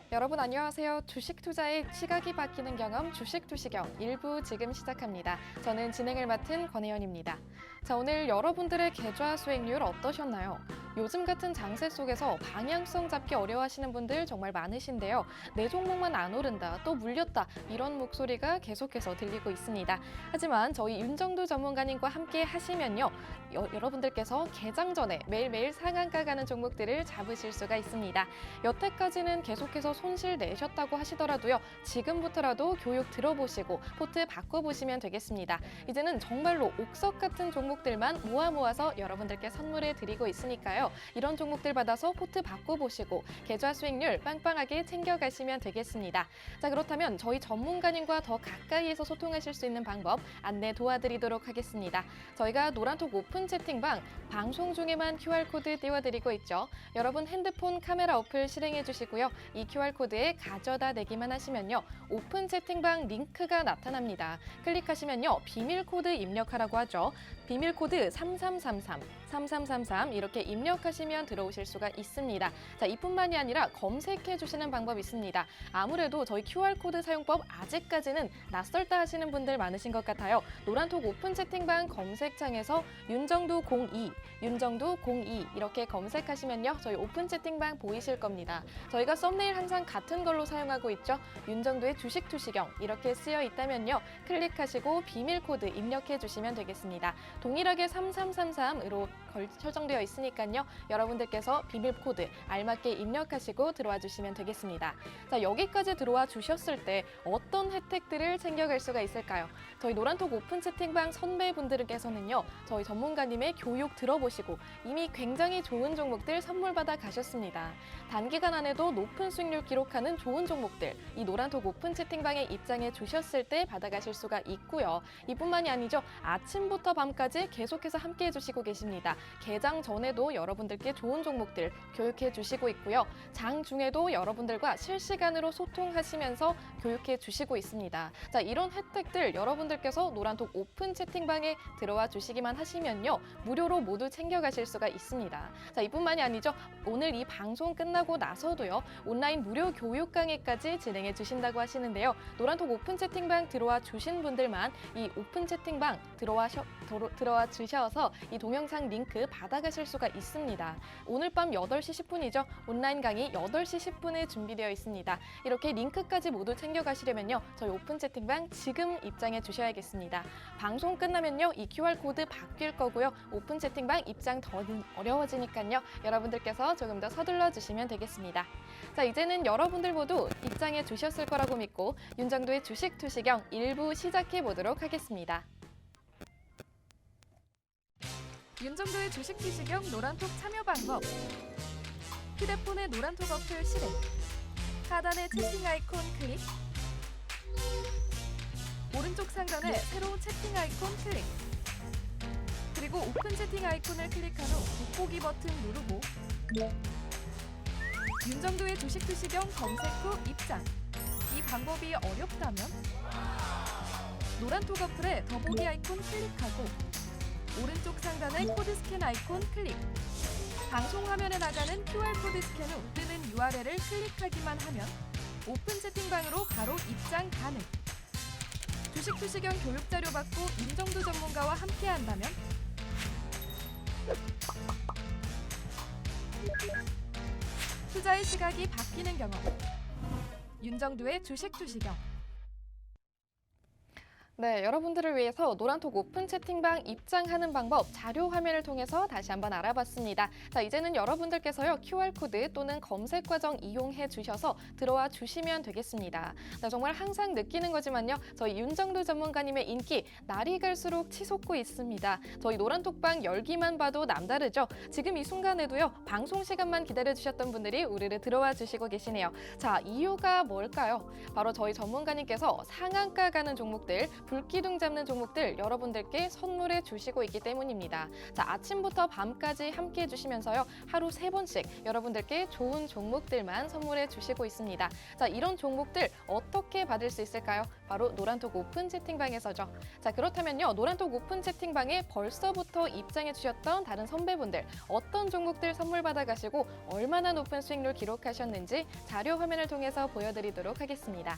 여러분 안녕하세요. 주식 투자의 시각이 바뀌는 경험 주식투시경 1부 지금 시작합니다. 저는 진행을 맡은 권혜연입니다. 자, 오늘 여러분들의 계좌 수익률 어떠셨나요? 요즘 같은 장세 속에서 방향성 잡기 어려워하시는 분들 정말 많으신데요. 내 종목만 안 오른다, 또 물렸다 이런 목소리가 계속해서 들리고 있습니다. 하지만 저희 윤정두 전문가님과 함께 하시면요. 여러분들께서 개장 전에 매일매일 상한가 가는 종목들을 잡으실 수가 있습니다. 여태까지는 계속해서 손실 내셨다고 하시더라도요. 지금부터라도 교육 들어보시고 포트 바꿔보시면 되겠습니다. 이제는 정말로 옥석 같은 종목들만 모아서 여러분들께 선물해 드리고 있으니까요. 이런 종목들 받아서 포트 바꿔보시고 계좌 수익률 빵빵하게 챙겨가시면 되겠습니다. 자, 그렇다면 저희 전문가님과 더 가까이에서 소통하실 수 있는 방법 안내 도와드리도록 하겠습니다. 저희가 노란톡 오픈 채팅방 방송 중에만 QR코드 띄워드리고 있죠. 여러분 핸드폰 카메라 어플 실행해 주시고요. 이 QR코드에 가져다 대기만 하시면요. 오픈 채팅방 링크가 나타납니다. 클릭하시면요. 비밀코드 입력하라고 하죠. 비밀코드 3333 이렇게 입력하시면 들어오실 수가 있습니다. 자, 이뿐만이 아니라 검색해 주시는 방법이 있습니다. 아무래도 저희 QR코드 사용법 아직까지는 낯설다 하시는 분들 많으신 것 같아요. 노란톡 오픈 채팅방 검색창에서 윤정두 02 이렇게 검색하시면요. 저희 오픈 채팅방 보이실 겁니다. 저희가 썸네일 항상 같은 걸로 사용하고 있죠. 윤정두의 주식투시경 이렇게 쓰여 있다면요. 클릭하시고 비밀코드 입력해 주시면 되겠습니다. 동일하게 3333으로 설정되어 있으니까요. 여러분들께서 비밀코드 알맞게 입력하시고 들어와 주시면 되겠습니다. 자, 여기까지 들어와 주셨을 때 어떤 혜택들을 챙겨갈 수가 있을까요? 저희 노란톡 오픈 채팅방 선배분들께서는요. 저희 전문가님의 교육 들어보시고 이미 굉장히 좋은 종목들 선물 받아 가셨습니다. 단기간 안에도 높은 수익률 기록하는 좋은 종목들 이 노란톡 오픈 채팅방에 입장해 주셨을 때 받아가실 수가 있고요. 이뿐만이 아니죠. 아침부터 밤까지 계속해서 함께해 주시고 계십니다. 개장 전에도 여러분들께 좋은 종목들 교육해 주시고 있고요. 장 중에도 여러분들과 실시간으로 소통하시면서 교육해 주시고 있습니다. 자, 이런 혜택들 여러분들께서 노란톡 오픈 채팅방에 들어와 주시기만 하시면요. 무료로 모두 챙겨가실 수가 있습니다. 자, 이뿐만이 아니죠. 오늘 이 방송 끝나고 나서도요. 온라인 무료 교육 강의까지 진행해 주신다고 하시는데요. 노란톡 오픈 채팅방 들어와 주신 분들만 이 오픈 채팅방 들어와 주셔서 이 동영상 링크 받아가실 수가 있습니다. 오늘 밤 8시 10분이죠. 온라인 강의 8시 10분에 준비되어 있습니다. 이렇게 링크까지 모두 챙겨가시려면요. 저희 오픈 채팅방 지금 입장해 주셔야겠습니다. 방송 끝나면요. 이 QR코드 바뀔 거고요. 오픈 채팅방 입장 더 어려워지니까요. 여러분들께서 조금 더 서둘러 주시면 되겠습니다. 자, 이제는 여러분들 모두 입장해 주셨을 거라고 믿고 윤정두의 주식투시경 1부 시작해 보도록 하겠습니다. 윤정두의 주식투시경 노란톡 참여 방법. 휴대폰의 노란톡 어플 실행. 하단의 채팅 아이콘 클릭. 오른쪽 상단에 새로운 채팅 아이콘 클릭. 그리고 오픈 채팅 아이콘을 클릭한 후 돋보기 버튼 누르고 윤정두의 주식투시경 검색 후 입장. 이 방법이 어렵다면 노란톡 어플에 더보기 아이콘 클릭하고 오른쪽 상단의 코드 스캔 아이콘 클릭. 방송 화면에 나가는 QR코드 스캔 후 뜨는 URL을 클릭하기만 하면 오픈 채팅방으로 바로 입장 가능. 주식투시경 교육 자료 받고 윤정두 전문가와 함께 한다면 투자의 시각이 바뀌는 경험. 윤정두의 주식투시경. 네, 여러분들을 위해서 노란톡 오픈 채팅방 입장하는 방법 자료 화면을 통해서 다시 한번 알아봤습니다. 자, 이제는 여러분들께서요 QR코드 또는 검색 과정 이용해 주셔서 들어와 주시면 되겠습니다. 자, 정말 항상 느끼는 거지만요. 저희 윤정두 전문가님의 인기 날이 갈수록 치솟고 있습니다. 저희 노란톡방 열기만 봐도 남다르죠. 지금 이 순간에도요. 방송 시간만 기다려 주셨던 분들이 우르르 들어와 주시고 계시네요. 자, 이유가 뭘까요? 바로 저희 전문가님께서 상한가 가는 종목들 불기둥 잡는 종목들 여러분들께 선물해 주시고 있기 때문입니다. 자, 아침부터 밤까지 함께 해주시면서요. 하루 3번씩 여러분들께 좋은 종목들만 선물해 주시고 있습니다. 자, 이런 종목들 어떻게 받을 수 있을까요? 바로 노란톡 오픈 채팅방에서죠. 자, 그렇다면요. 노란톡 오픈 채팅방에 벌써부터 입장해 주셨던 다른 선배분들 어떤 종목들 선물 받아가시고 얼마나 높은 수익률 기록하셨는지 자료 화면을 통해서 보여드리도록 하겠습니다.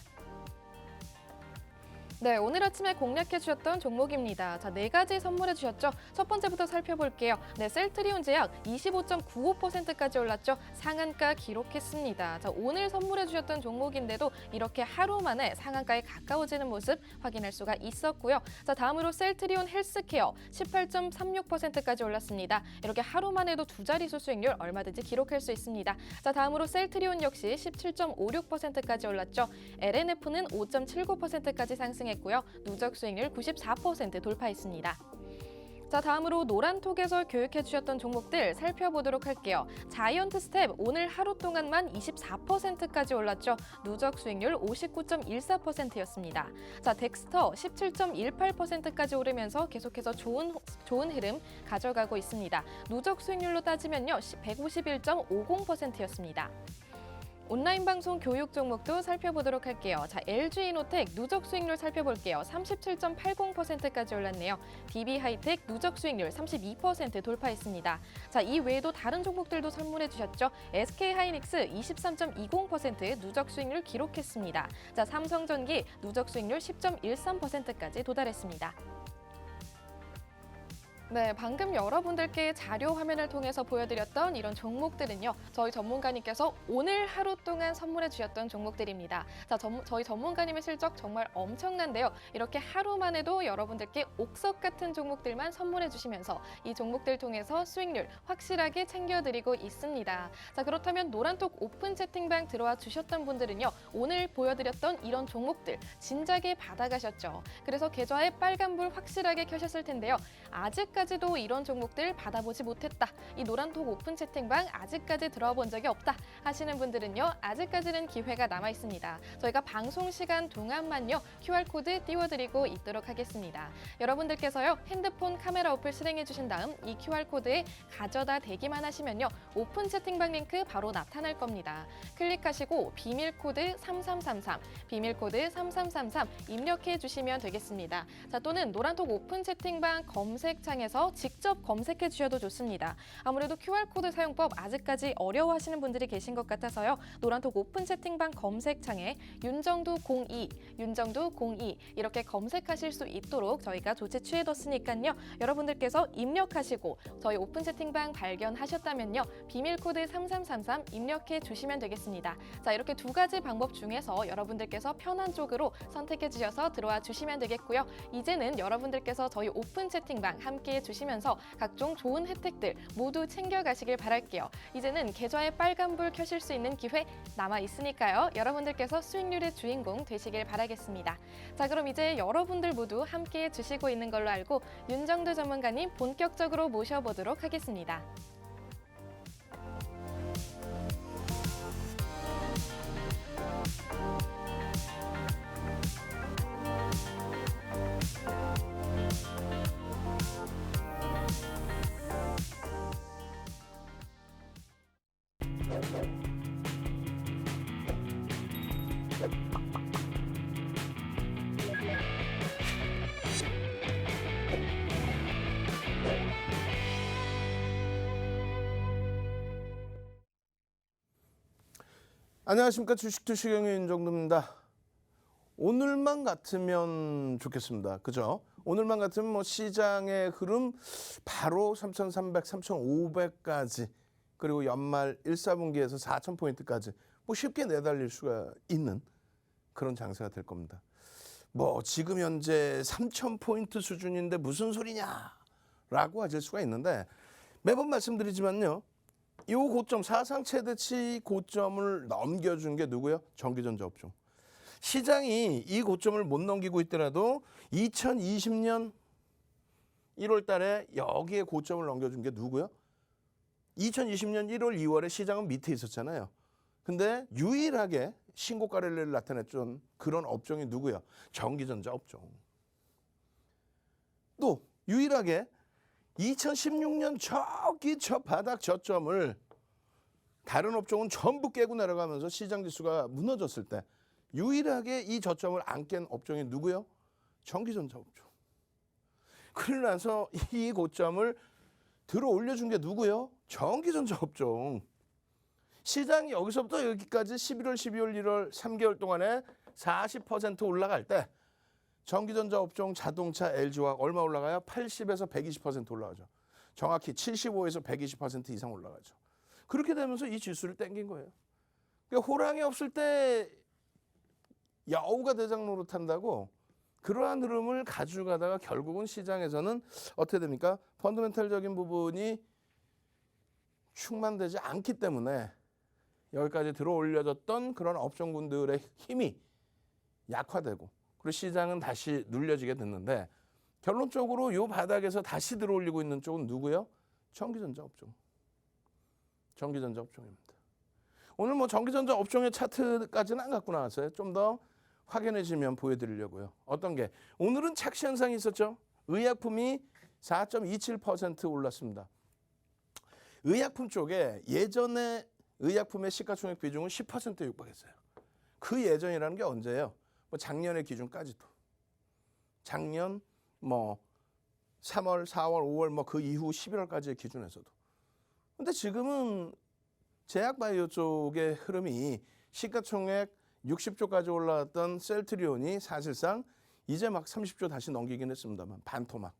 네, 오늘 아침에 공략해 주셨던 종목입니다. 자, 4가지 선물해 주셨죠? 첫 번째부터 살펴볼게요. 네, 셀트리온 제약 25.95%까지 올랐죠? 상한가 기록했습니다. 자, 오늘 선물해 주셨던 종목인데도 이렇게 하루 만에 상한가에 가까워지는 모습 확인할 수가 있었고요. 자, 다음으로 셀트리온 헬스케어 18.36%까지 올랐습니다. 이렇게 하루 만에도 두 자릿수 수익률 얼마든지 기록할 수 있습니다. 자, 다음으로 셀트리온 역시 17.56%까지 올랐죠? LNF는 5.79%까지 상승했고요. 누적 수익률 94% 돌파했습니다. 자, 다음으로 노란톡에서 교육해 주셨던 종목들 살펴보도록 할게요. 자이언트 스텝 오늘 하루 동안만 24%까지 올랐죠. 누적 수익률 59.14%였습니다. 자, 덱스터 17.18%까지 오르면서 계속해서 좋은 흐름 가져가고 있습니다. 누적 수익률로 따지면요. 151.50%였습니다. 온라인 방송 교육 종목도 살펴보도록 할게요. 자, LG이노텍 누적 수익률 살펴볼게요. 37.80%까지 올랐네요. DB하이텍 누적 수익률 32% 돌파했습니다. 자, 이 외에도 다른 종목들도 선물해 주셨죠. SK하이닉스 23.20% 누적 수익률 기록했습니다. 자, 삼성전기 누적 수익률 10.13%까지 도달했습니다. 네, 방금 여러분들께 자료 화면을 통해서 보여드렸던 이런 종목들은요. 저희 전문가님께서 오늘 하루 동안 선물해 주셨던 종목들입니다. 자, 저희 전문가님의 실적 정말 엄청난데요. 이렇게 하루만 해도 여러분들께 옥석 같은 종목들만 선물해 주시면서 이 종목들 통해서 수익률 확실하게 챙겨드리고 있습니다. 자, 그렇다면 노란톡 오픈 채팅방 들어와 주셨던 분들은요. 오늘 보여드렸던 이런 종목들 진작에 받아가셨죠. 그래서 계좌에 빨간불 확실하게 켜셨을 텐데요. 아직까지도 이런 종목들 받아보지 못했다. 이 노란톡 오픈 채팅방 아직까지 들어와 본 적이 없다 하시는 분들은요. 아직까지는 기회가 남아 있습니다. 저희가 방송 시간 동안만요. QR코드 띄워드리고 있도록 하겠습니다. 여러분들께서요. 핸드폰 카메라 어플 실행해 주신 다음 이 QR코드에 가져다 대기만 하시면요. 오픈 채팅방 링크 바로 나타날 겁니다. 클릭하시고 비밀코드 3333, 비밀코드 3333 입력해 주시면 되겠습니다. 자, 또는 노란톡 오픈 채팅방 검색창에서 직접 검색해 주셔도 좋습니다. 아무래도 QR코드 사용법 아직까지 어려워하시는 분들이 계신 것 같아서요. 노란톡 오픈 채팅방 검색창에 윤정두02, 윤정두02 이렇게 검색하실 수 있도록 저희가 조치 취해뒀으니까요. 여러분들께서 입력하시고 저희 오픈 채팅방 발견하셨다면요. 비밀코드 3333 입력해 주시면 되겠습니다. 자, 이렇게 두 가지 방법 중에서 여러분들께서 편한 쪽으로 선택해 주셔서 들어와 주시면 되겠고요. 이제는 여러분들께서 저희 오픈 채팅방 함께해 주시면서 각종 좋은 혜택들 모두 챙겨가시길 바랄게요. 이제는 계좌에 빨간불 켜실 수 있는 기회 남아 있으니까요. 여러분들께서 수익률의 주인공 되시길 바라겠습니다. 자, 그럼 이제 여러분들 모두 함께해 주시고 있는 걸로 알고 윤정두 전문가님 본격적으로 모셔보도록 하겠습니다. 안녕하십니까. 주식투시경의 윤정두입니다. 오늘만 같으면 좋겠습니다. 그죠? 오늘만 같으면 뭐 시장의 흐름 바로 3,300, 3,500까지 그리고 연말 1, 4분기에서 4,000포인트까지 뭐 쉽게 내달릴 수가 있는 그런 장세가 될 겁니다. 뭐 지금 현재 3,000포인트 수준인데 무슨 소리냐라고 하실 수가 있는데 매번 말씀드리지만요. 이 고점 사상 최대치 고점을 넘겨준 게 누구요? 전기전자 업종. 시장이 이 고점을 못 넘기고 있더라도 2020년 1월 달에 여기에 고점을 넘겨준 게 누구요? 2020년 1월, 2월에 시장은 밑에 있었잖아요. 근데 유일하게 신고가 랠리를 나타냈던 그런 업종이 누구요? 전기전자 업종. 또 유일하게 2016년 저 바닥 저점을 다른 업종은 전부 깨고 내려가면서 시장 지수가 무너졌을 때 유일하게 이 저점을 안 깬 업종이 누구요? 전기전자 업종. 그러고 나서 이 고점을 들어 올려준 게 누구요? 전기전자 업종. 시장이 여기서부터 여기까지 11월, 12월, 1월 3개월 동안에 40% 올라갈 때 전기전자 업종 자동차 LG화학 얼마 올라가요? 80에서 120% 올라가죠. 정확히 75에서 120% 이상 올라가죠. 그렇게 되면서 이 지수를 땡긴 거예요. 그러니까 호랑이 없을 때 여우가 대장 노릇한다고 그러한 흐름을 가져가다가 결국은 시장에서는 어떻게 됩니까? 펀더멘탈적인 부분이 충만되지 않기 때문에 여기까지 들어 올려졌던 그런 업종군들의 힘이 약화되고 그리고 시장은 다시 눌려지게 됐는데 결론적으로 이 바닥에서 다시 들어 올리고 있는 쪽은 누구요? 전기전자 업종. 전기전자 업종입니다. 오늘 뭐 전기전자 업종의 차트까지는 안 갖고 나왔어요. 좀 더 확인해지면 보여드리려고요. 어떤 게? 오늘은 착시 현상이 있었죠. 의약품이 4.27% 올랐습니다. 의약품 쪽에 예전에 의약품의 시가총액 비중은 10%에 육박했어요. 그 예전이라는 게 언제예요? 뭐 작년의 기준까지도. 작년 뭐 3월, 4월, 5월 뭐 그 이후 11월까지의 기준에서도. 근데 지금은 제약바이오 쪽의 흐름이 시가총액 60조까지 올라왔던 셀트리온이 사실상 이제 막 30조 다시 넘기긴 했습니다만 반토막.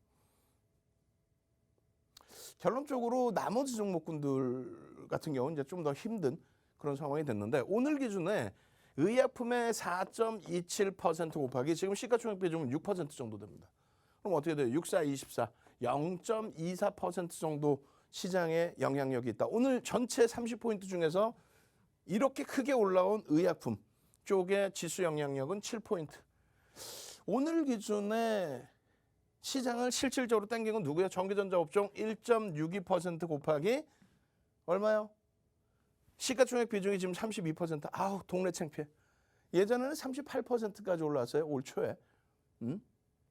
결론적으로 나머지 종목군들 같은 경우는 이제 좀 더 힘든 그런 상황이 됐는데 오늘 기준에 의약품의 4.27% 곱하기 지금 시가총액 비중은 6% 정도 됩니다. 그럼 어떻게 돼요? 64, 24, 0.24% 정도 시장에 영향력이 있다. 오늘 전체 30포인트 중에서 이렇게 크게 올라온 의약품 쪽의 지수 영향력은 7포인트. 오늘 기준에 시장을 실질적으로 당긴 건 누구예요? 전기전자 업종 1.62% 곱하기 얼마요? 시가총액 비중이 지금 32%. 아우 동네 창피해. 예전에는 38%까지 올라왔어요. 올 초에.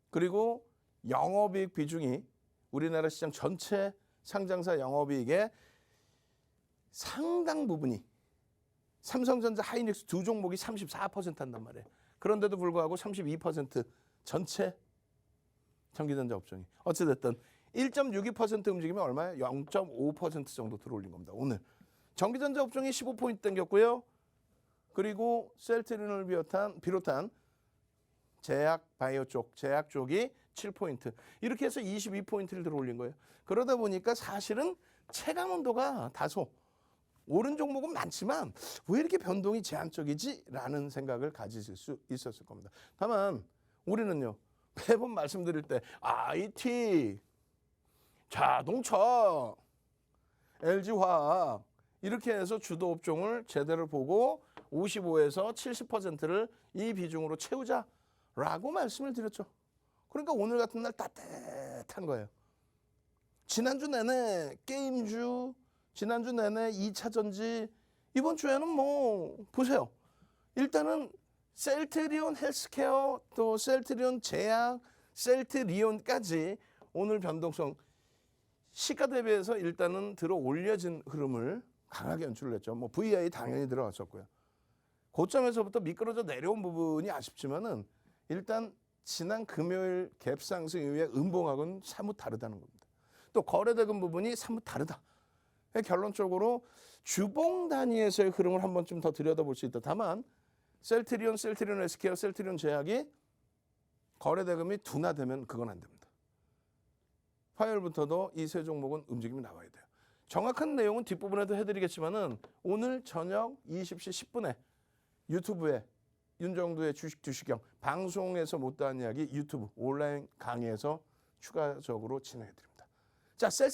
그리고 영업이익 비중이 우리나라 시장 전체 상장사 영업이익의 상당 부분이 삼성전자, 하이닉스 두 종목이 34% 한단 말이에요. 그런데도 불구하고 32% 전체 전기전자 업종이. 어찌됐든 1.62% 움직이면 얼마예요? 0.5% 정도 들어올린 겁니다. 오늘. 전기전자 업종이 15포인트 땡겼고요. 그리고 셀트리온을 비롯한 제약 바이오 쪽, 제약 쪽이 7포인트. 이렇게 해서 22포인트를 들어올린 거예요. 그러다 보니까 사실은 체감 온도가 다소 오른 종목은 많지만 왜 이렇게 변동이 제한적이지? 라는 생각을 가지실 수 있었을 겁니다. 다만 우리는요. 매번 말씀드릴 때 IT, 자동차, LG화학 이렇게 해서 주도 업종을 제대로 보고 55에서 70%를 이 비중으로 채우자라고 말씀을 드렸죠. 그러니까 오늘 같은 날 따뜻한 거예요. 지난주 내내 게임주, 지난주 내내 2차 전지, 이번 주에는 뭐 보세요. 일단은 셀트리온 헬스케어, 또 셀트리온 제약, 셀트리온까지 오늘 변동성 시가 대비해서 일단은 들어 올려진 흐름을 강하게 연출을 했죠. 뭐 VI 당연히 들어갔었고요. 고점에서부터 미끄러져 내려온 부분이 아쉽지만은 일단 지난 금요일 갭 상승 이후에 음봉하고는 사뭇 다르다는 겁니다. 또 거래대금 부분이 사뭇 다르다. 결론적으로 주봉 단위에서의 흐름을 한 번쯤 더 들여다볼 수 있다. 다만 셀트리온 헬스케어, 셀트리온 제약이 거래대금이 둔화되면 그건 안 됩니다. 화요일부터도 이 세 종목은 움직임이 나와야 돼요. 정확한 내용은 뒷부분에도 해드리겠지만은 오늘 저녁 20시 10분에 유튜브에 윤정두의 주식형 방송에서 못다한 이야기 유튜브 온라인 강의에서 추가적으로 진행해드립니다. 자, 셀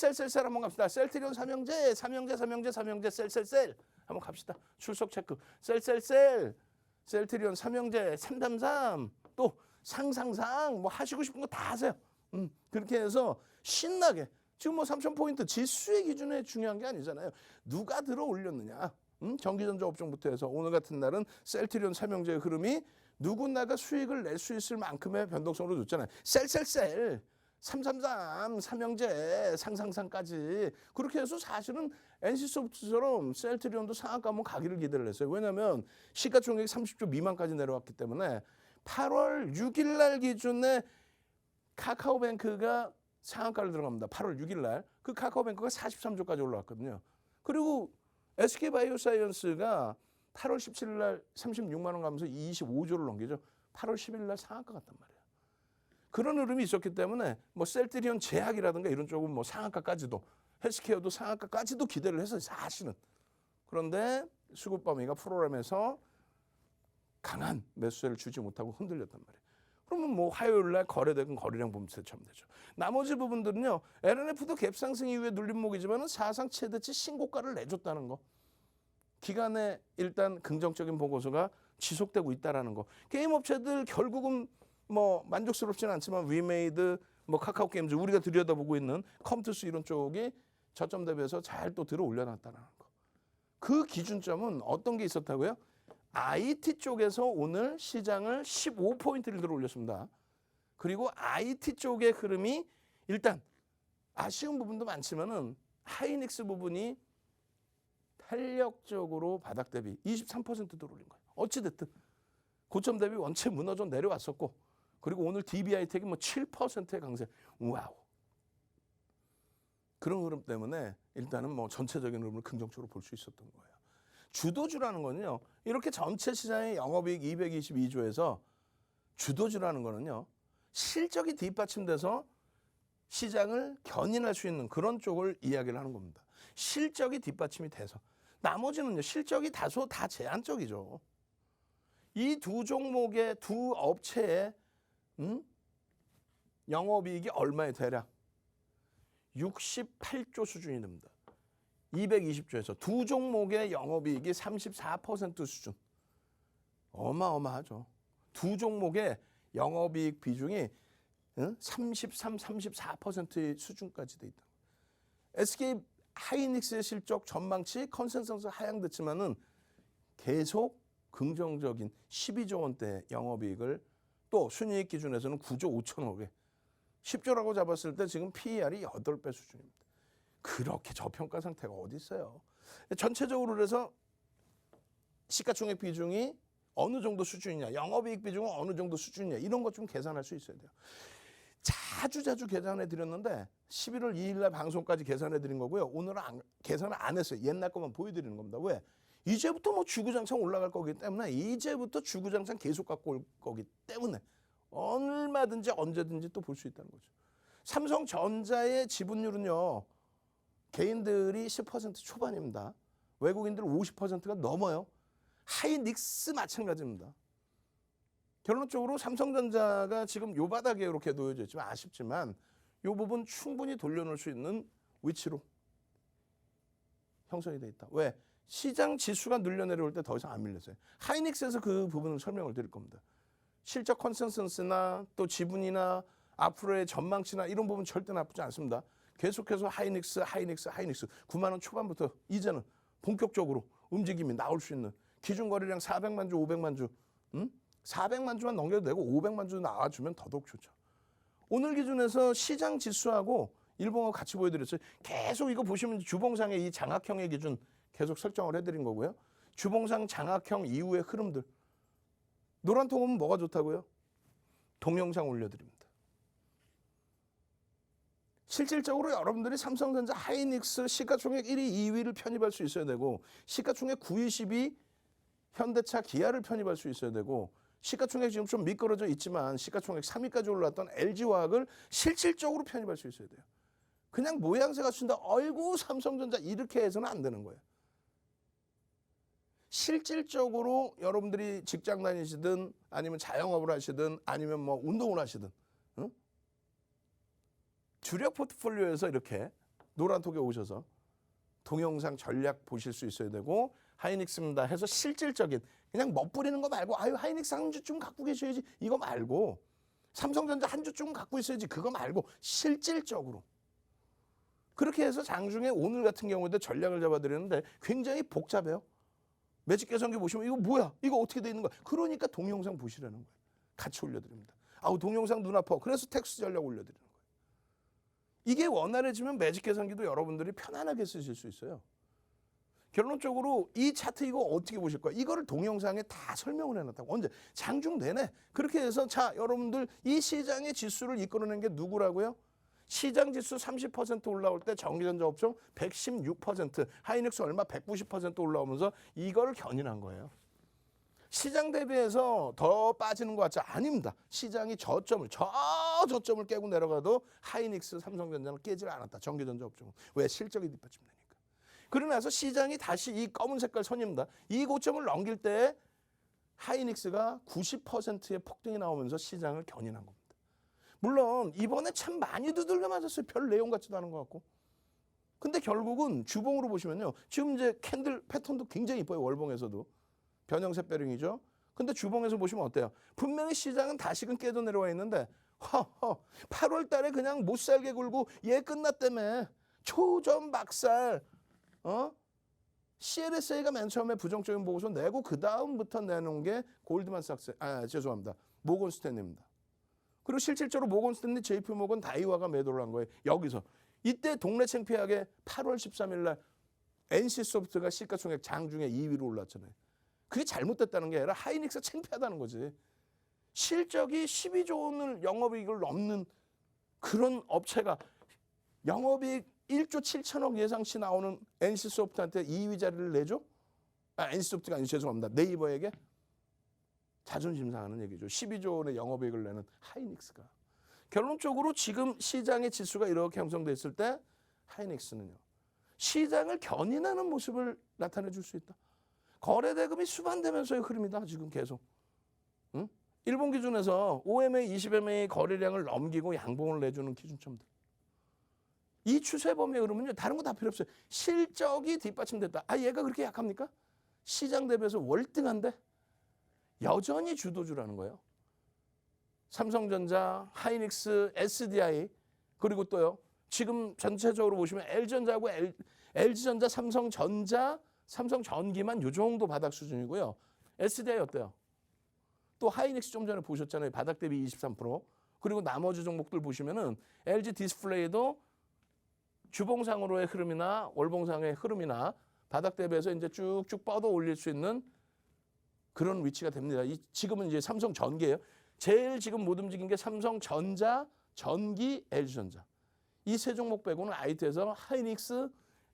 한번 갑시다. 셀트리온 삼형제 셀 한번 갑시다. 출석 체크. 셀트리온 삼형제 333 또 상상상 뭐 하시고 싶은 거 다 하세요. 그렇게 해서 신나게 지금 뭐 3,000포인트 지수의 기준에 중요한 게 아니잖아요. 누가 들어 올렸느냐. 전기전자 업종부터 해서 오늘 같은 날은 셀트리온 삼형제의 흐름이 누구나가 수익을 낼 수 있을 만큼의 변동성으로 줬잖아요. 333, 삼형제, 상상상까지 그렇게 해서 사실은 NC소프트처럼 셀트리온도 상한가 한번 가기를 기대를 했어요. 왜냐하면 시가총액이 30조 미만까지 내려왔기 때문에 8월 6일 날 기준에 카카오뱅크가 상한가를 들어갑니다. 8월 6일 날 그 카카오뱅크가 43조까지 올라왔거든요. 그리고 SK바이오사이언스가 8월 17일 날 36만 원 가면서 25조를 넘기죠. 8월 10일 날 상한가 갔단 말이에요. 그런 흐름이 있었기 때문에 뭐 셀트리온 제약이라든가 이런 쪽은 뭐 상한가까지도 헬스케어도 상한가까지도 기대를 했어요. 사실은. 그런데 수급 범위가 프로그램에서 강한 매수세를 주지 못하고 흔들렸단 말이에요. 그러면 뭐 화요일 날 거래되건 거래량 보면 대처하면 되죠. 나머지 부분들은요. LNF도 갭상승 이후에 눌림목이지만 사상 최대치 신고가를 내줬다는 거. 기간에 일단 긍정적인 보고서가 지속되고 있다는 거. 게임 업체들 결국은 뭐 만족스럽지는 않지만 위메이드, 뭐 카카오 게임즈 우리가 들여다보고 있는 컴투스 이런 쪽이 저점 대비해서 잘 또 들어 올려놨다는 거. 그 기준점은 어떤 게 있었다고요? IT 쪽에서 오늘 시장을 15포인트를 들어 올렸습니다. 그리고 IT 쪽의 흐름이 일단 아쉬운 부분도 많지만은 하이닉스 부분이 탄력적으로 바닥 대비 23% 들어 올린 거예요. 어찌됐든 고점 대비 원체 무너져 내려왔었고 그리고 오늘 DB하이텍이 뭐 7%의 강세. 와우. 그런 흐름 때문에 일단은 뭐 전체적인 흐름을 긍정적으로 볼 수 있었던 거예요. 주도주라는 거는요. 이렇게 전체 시장의 영업이익 222조에서 주도주라는 거는요. 실적이 뒷받침돼서 시장을 견인할 수 있는 그런 쪽을 이야기를 하는 겁니다. 실적이 뒷받침이 돼서. 나머지는요. 실적이 다소 다 제한적이죠. 이 두 종목의 두 업체의 영업이익이 얼마에 대략 68조 수준이 됩니다. 220조에서 두 종목의 영업이익이 34% 수준. 어마어마하죠. 두 종목의 영업이익 비중이 33, 34%의 수준까지 돼 있다. SK 하이닉스의 실적 전망치 컨센서스 하향됐지만은 계속 긍정적인 12조 원대 영업이익을 또 순이익 기준에서는 9조 5천억에 10조라고 잡았을 때 지금 PER이 8배 수준입니다. 그렇게 저평가 상태가 어디 있어요. 전체적으로 그래서 시가총액 비중이 어느 정도 수준이냐, 영업이익 비중은 어느 정도 수준이냐 이런 것 좀 계산할 수 있어야 돼요. 자주 계산해 드렸는데 11월 2일 날 방송까지 계산해 드린 거고요. 오늘은 계산을 안 했어요. 옛날 것만 보여드리는 겁니다. 왜? 이제부터 뭐 주구장창 올라갈 거기 때문에 이제부터 주구장창 계속 갖고 올 거기 때문에 얼마든지 언제든지 또 볼 수 있다는 거죠. 삼성전자의 지분율은요. 개인들이 10% 초반입니다. 외국인들 50%가 넘어요. 하이닉스 마찬가지입니다. 결론적으로 삼성전자가 지금 요 바닥에 이렇게 놓여져 있지만 아쉽지만 요 부분 충분히 돌려놓을 수 있는 위치로 형성이 돼 있다. 왜? 시장 지수가 눌려 내려올 때 더 이상 안 밀렸어요. 하이닉스에서 그 부분을 설명을 드릴 겁니다. 실적 컨센서스나 또 지분이나 앞으로의 전망치나 이런 부분 절대 나쁘지 않습니다. 계속해서 하이닉스 9만 원 초반부터 이제는 본격적으로 움직임이 나올 수 있는 기준 거래량 400만 주, 500만 주, 400만 주만 넘겨도 되고 500만 주 나와주면 더더욱 좋죠. 오늘 기준에서 시장 지수하고 일봉하고 같이 보여드렸어요. 계속 이거 보시면 주봉상의 이 장악형의 기준 계속 설정을 해드린 거고요. 주봉상 장악형 이후의 흐름들. 노란 통은 뭐가 좋다고요? 동영상 올려드립니다. 실질적으로 여러분들이 삼성전자 하이닉스 시가총액 1위, 2위를 편입할 수 있어야 되고 시가총액 9위, 10위 현대차, 기아를 편입할 수 있어야 되고 시가총액 지금 좀 미끄러져 있지만 시가총액 3위까지 올랐던 LG화학을 실질적으로 편입할 수 있어야 돼요. 그냥 모양새 갖춘다. 어이구 삼성전자 이렇게 해서는 안 되는 거예요. 실질적으로 여러분들이 직장 다니시든 아니면 자영업을 하시든 아니면 뭐 운동을 하시든 주력 포트폴리오에서 이렇게 노란톡에 오셔서 동영상 전략 보실 수 있어야 되고 하이닉스입니다 해서 실질적인 그냥 멋부리는 거 말고 아유 하이닉스 한 주쯤 갖고 계셔야지 이거 말고 삼성전자 한 주쯤 갖고 있어야지 그거 말고 실질적으로 그렇게 해서 장중에 오늘 같은 경우에도 전략을 잡아드리는데 굉장히 복잡해요. 매직 계산기 보시면 이거 뭐야? 이거 어떻게 돼 있는 거야? 그러니까 동영상 보시라는 거예요. 같이 올려드립니다. 아우 동영상 눈 아파. 그래서 텍스트 전략 올려드리는 거예요. 이게 원활해지면 매직 계산기도 여러분들이 편안하게 쓰실 수 있어요. 결론적으로 이 차트 이거 어떻게 보실 거예요? 이거를 동영상에 다 설명을 해놨다고. 언제? 장중 내내. 그렇게 해서 자 여러분들 이 시장의 지수를 이끌어낸 게 누구라고요? 시장 지수 30% 올라올 때 전기전자 업종 116%, 하이닉스 얼마 190% 올라오면서 이걸 견인한 거예요. 시장 대비해서 더 빠지는 것 같죠? 아닙니다. 시장이 저점을 깨고 내려가도 하이닉스, 삼성전자는 깨질 않았다. 전기전자 업종은. 왜? 실적이 뒷받침되니까. 그러고 나서 시장이 다시 이 검은 색깔 선입니다. 이 고점을 넘길 때 하이닉스가 90%의 폭등이 나오면서 시장을 견인한 겁니다. 물론 이번에 참 많이 두들겨 맞았어요. 별 내용 같지도 않은 것 같고. 근데 결국은 주봉으로 보시면요. 지금 이제 캔들 패턴도 굉장히 이뻐요. 월봉에서도. 변형색 배링이죠. 근데 주봉에서 보시면 어때요? 분명히 시장은 다시금 깨져 내려와 있는데 8월 달에 그냥 못 살게 굴고 얘 끝났다며. 초전 박살. CLSA가 맨 처음에 부정적인 보고서 내고 그 다음부터 내놓은 게 골드만삭스, 죄송합니다. 모건 스탠리입니다. 그리고 실질적으로 모건 스탠리, JP 모건, 다이와가 매도를 한 거예요. 여기서. 이때 동네 창피하게 8월 13일 날 NC소프트가 시가총액 장중에 2위로 올랐잖아요. 그게 잘못됐다는 게 아니라 하이닉스가 창피하다는 거지. 실적이 12조 원을 영업이익을 넘는 그런 업체가 영업이익 1조 7천억 예상치 나오는 NC소프트한테 2위 자리를 내줘? NC소프트가 아니고 죄송합니다. 네이버에게? 자존심 상하는 얘기죠. 12조 원의 영업이익을 내는 하이닉스가. 결론적으로 지금 시장의 지수가 이렇게 형성돼 있을 때 하이닉스는요. 시장을 견인하는 모습을 나타내 줄 수 있다. 거래대금이 수반되면서의 흐름이다. 지금 계속. 응? 일본 기준에서 OMA, 20MA 거래량을 넘기고 양봉을 내주는 기준점들. 이 추세범위의 흐름은요. 다른 거 다 필요 없어요. 실적이 뒷받침됐다. 얘가 그렇게 약합니까? 시장 대비해서 월등한데 여전히 주도주라는 거예요. 삼성전자, 하이닉스, SDI 그리고 또요. 지금 전체적으로 보시면 LG전자하고 LG전자, 삼성전자, 삼성전기만 요 정도 바닥 수준이고요. SDI 어때요? 또 하이닉스 좀 전에 보셨잖아요. 바닥 대비 23%. 그리고 나머지 종목들 보시면은 LG 디스플레이도 주봉상으로의 흐름이나 월봉상의 흐름이나 바닥 대비해서 이제 쭉쭉 뻗어 올릴 수 있는 그런 위치가 됩니다. 지금은 이제 삼성전기예요. 제일 지금 못 움직인 게 삼성전자, 전기, LG전자. 이 세 종목 빼고는 IT에서 하이닉스,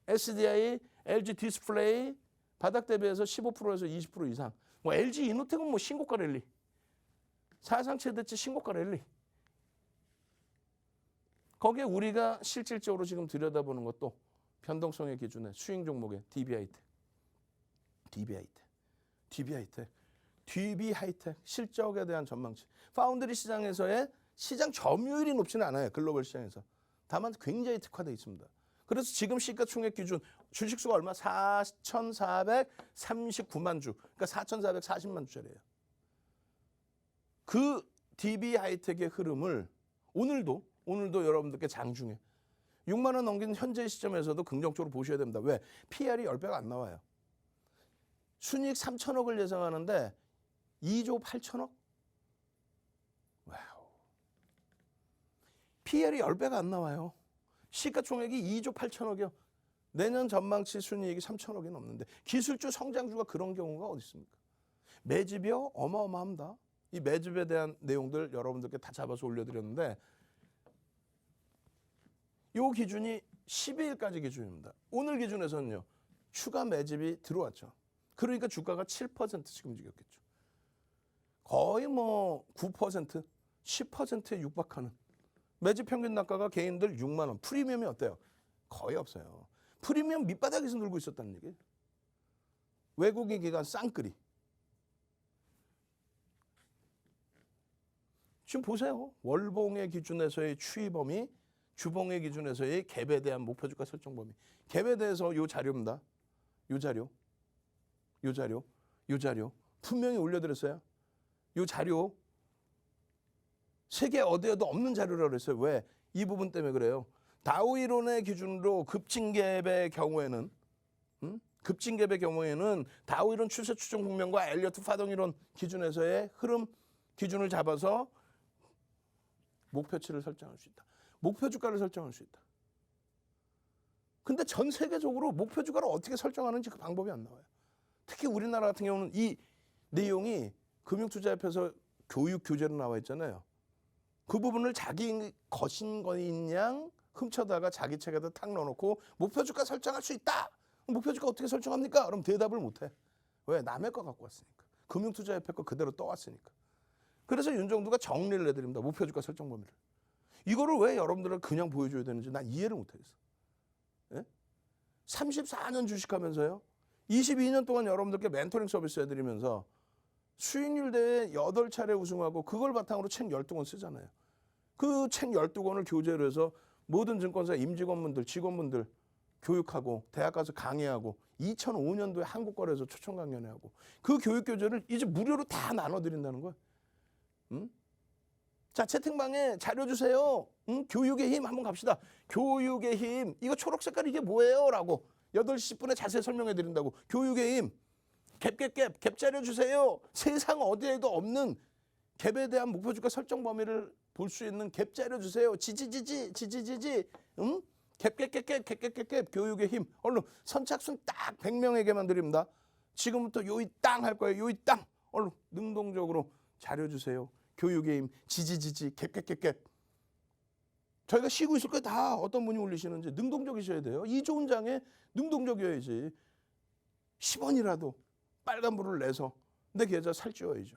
SDI, LG 디스플레이 바닥 대비해서 15%에서 20% 이상. 뭐 LG 이노텍은 뭐 신고가 랠리. 사상 최대치 신고가 랠리. 거기에 우리가 실질적으로 지금 들여다보는 것도 변동성의 기준에 스윙 종목의 DB하이텍 실적에 대한 전망치. 파운드리 시장에서의 시장 점유율이 높지는 않아요. 글로벌 시장에서. 다만 굉장히 특화되어 있습니다. 그래서 지금 시가총액 기준 주식수가 얼마? 4,439만 주. 그러니까 4,440만 주짜리예요. 그 DB하이텍의 흐름을 오늘도 여러분들께 장중에 6만 원 넘긴 현재 시점에서도 긍정적으로 보셔야 됩니다. 왜? PR이 10배가 안 나와요. 순이익 3천억을 예상하는데 2조 8천억? 와우. PR이 10배가 안 나와요. 시가총액이 2조 8천억이요. 내년 전망치 순이익이 3천억이 넘는데 기술주 성장주가 그런 경우가 어디 있습니까? 매집이요? 어마어마합니다. 이 매집에 대한 내용들 여러분들께 다 잡아서 올려드렸는데 요 기준이 12일까지 기준입니다. 오늘 기준에서는요. 추가 매집이 들어왔죠. 그러니까 주가가 7%씩 움직였겠죠. 거의 뭐 9%, 10%에 육박하는 매집 평균 단가가 개인들 6만 원. 프리미엄이 어때요? 거의 없어요. 프리미엄 밑바닥에서 놀고 있었다는 얘기예요. 외국인 기관 쌍끌이. 지금 보세요. 월봉의 기준에서의 추이 범위, 주봉의 기준에서의 갭에 대한 목표 주가 설정 범위. 갭에 대해서 요 자료입니다. 요 자료. 분명히 올려드렸어요. 요 자료. 세계 어디에도 없는 자료라고 그랬어요. 왜? 이 부분 때문에 그래요. 다우 이론의 기준으로 급진갭의 경우에는 다우 이론 추세 추정 국면과 엘리어트 파동 이론 기준에서의 흐름 기준을 잡아서 목표치를 설정할 수 있다. 목표 주가를 설정할 수 있다. 근데 전 세계적으로 목표 주가를 어떻게 설정하는지 그 방법이 안 나와요. 특히 우리나라 같은 경우는 이 내용이 금융투자협회에서 교육 교재로 나와 있잖아요. 그 부분을 자기 것인 거인 양 훔쳐다가 자기 책에다 탁 넣어놓고 목표 주가 설정할 수 있다. 목표 주가 어떻게 설정합니까? 그럼 대답을 못해. 왜? 남의 거 갖고 왔으니까. 금융투자협회 거 그대로 떠왔으니까. 그래서 윤정두가 정리를 해드립니다. 목표 주가 설정 범위를. 이거를 왜 여러분들은 그냥 보여줘야 되는지 난 이해를 못하겠어. 예? 34년 주식하면서요. 22년 동안 여러분들께 멘토링 서비스 해드리면서 수익률 대회 8차례 우승하고 그걸 바탕으로 책 12권 쓰잖아요. 그 책 12권을 교재로 해서 모든 증권사 임직원분들, 직원분들 교육하고 대학 가서 강의하고 2005년도에 한국거래소 초청 강연회하고 그 교육 교재를 이제 무료로 다 나눠드린다는 거예요. 응? 자, 채팅방에 자료 주세요. 응? 교육의 힘 한번 갑시다. 교육의 힘. 이거 초록 색깔 이게 뭐예요? 라고 8시 10분에 자세히 설명해 드린다고. 교육의 힘. 갭 자료 주세요. 세상 어디에도 없는 갭에 대한 목표 주가 설정 범위를 볼 수 있는 갭 자료 주세요. 지지지지. 응? 갭 교육의 힘. 얼른 선착순 딱 100명에게만 드립니다. 지금부터 요이 땅 할 거예요. 요이 땅. 얼른 능동적으로 자료 주세요. 교육의 힘. 지지지지. 갭. 저희가 쉬고 있을 거예요. 다 어떤 분이 올리시는지 능동적이셔야 돼요. 이 좋은 장에 능동적이어야지. 10원이라도 빨간불을 내서 내 계좌 살찌워야죠.